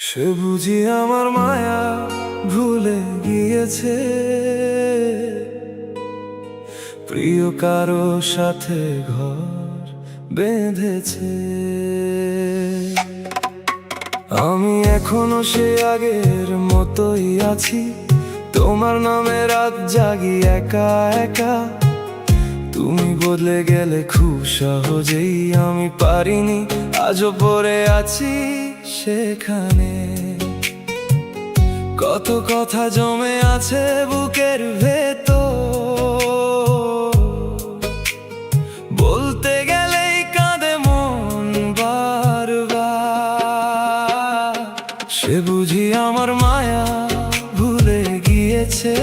সে বুঝি আমার মায়া ভুলে গিয়েছে, প্রিয় কারো সাথে ঘর বেঁধেছে। আমি এখনো সে আগের মতোই আছি, তোমার নামে রাত জাগি একা একা। তুমি বদলে গেলে খুব সহজেই, আমি পারিনি আজও পড়ে আছি সেখানে। কত কথা জমে আছে বুকের ভেতর, বলতে গেলেই কাঁদে মন বারবার। সে বুঝি আমার মায়া ভুলে গিয়েছে,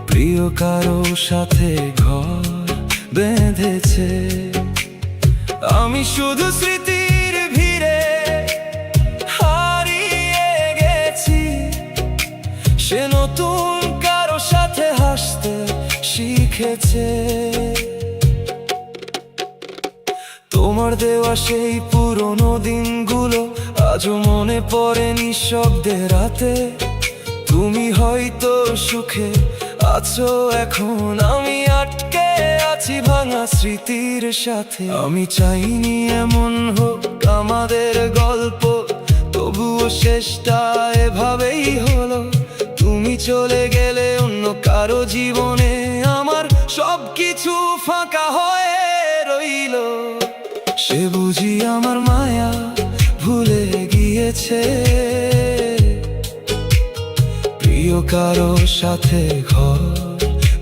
প্রিয় কারো সাথে ঘর বেঁধেছে। আমি শুধু স্মৃতির ভিড়ে হারিয়ে গেছি, সে নতুন কারো সাথে হাসতে শিখেছে। তোমার দেওয়া সেই পুরনো দিনগুলো আজও মনে পড়ে নিঃশব্দে রাতে। তুমি হয়তো সুখে আছো এখন, আমি আটকে আছি ভাঙা স্মৃতির সাথে। আমি চাইনি এমন হোক আমাদের গল্প, তবুও শেষটা এভাবেই হলো। তুমি চলে গেলে অন্য কারো জীবনে, আমার সবকিছু ফাঁকা হয়ে রইল। সে বুঝি আমার মায়া ভুলে গিয়েছে, প্রিয় কারো সাথে ঘর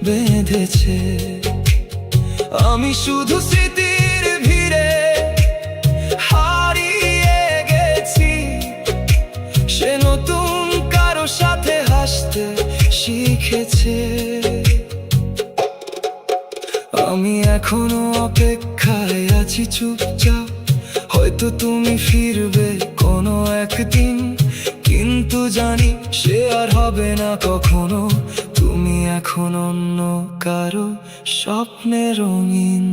বেঁধেছে। আমি শুধু স্মৃতির ভিড়ে হারিয়ে গেছি, সে নতুন কারো সাথে হাসতে শিখেছে। আমি এখনো অপেক্ষায় আছি চুপচাপ, হয়তো তুমি ফিরবে কোনো একদিন, কিন্তু জানি সে আর হবে না কখনো। তুমি এখন অন্য কারো স্বপ্নে রঙিন।